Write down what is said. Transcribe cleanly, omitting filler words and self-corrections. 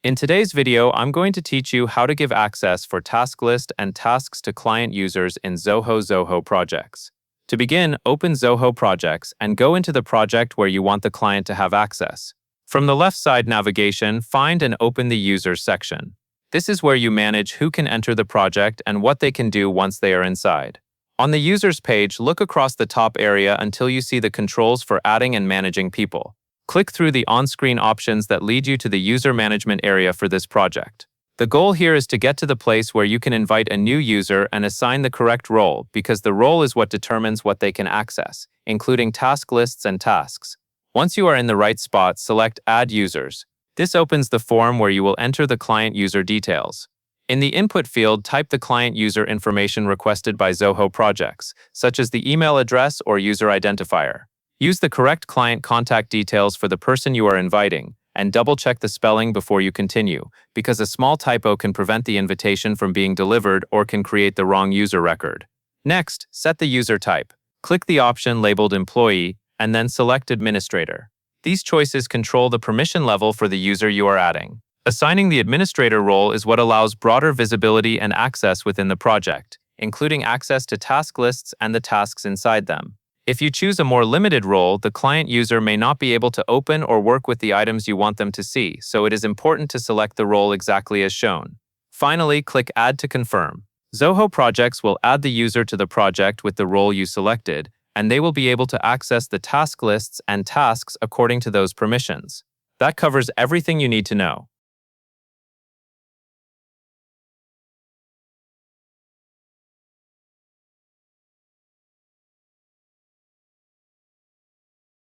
In today's video, I'm going to teach you how to give access for Tasklist and tasks to client users in Zoho Zoho projects. To begin, open Zoho Projects and go into the project where you want the client to have access. From the left side navigation, find and open the Users section. This is where you manage who can enter the project and what they can do once they are inside. On the Users page, look across the top area until you see the controls for adding and managing people. Click through the on-screen options that lead you to the user management area for this project. The goal here is to get to the place where you can invite a new user and assign the correct role, because the role is what determines what they can access, including task lists and tasks. Once you are in the right spot, select Add Users. This opens the form where you will enter the client user details. In the input field, type the client user information requested by Zoho projects, such as the email address or user identifier. Use the correct client contact details for the person you are inviting, and double-check the spelling before you continue, because a small typo can prevent the invitation from being delivered or can create the wrong user record. Next, set the user type. Click the option labeled Employee, and then select Administrator. These choices control the permission level for the user you are adding. Assigning the administrator role is what allows broader visibility and access within the project, including access to task lists and the tasks inside them. If you choose a more limited role, the client user may not be able to open or work with the items you want them to see, so it is important to select the role exactly as shown. Finally, click Add to confirm. Zoho Projects will add the user to the project with the role you selected, and they will be able to access the task lists and tasks according to those permissions. That covers everything you need to know.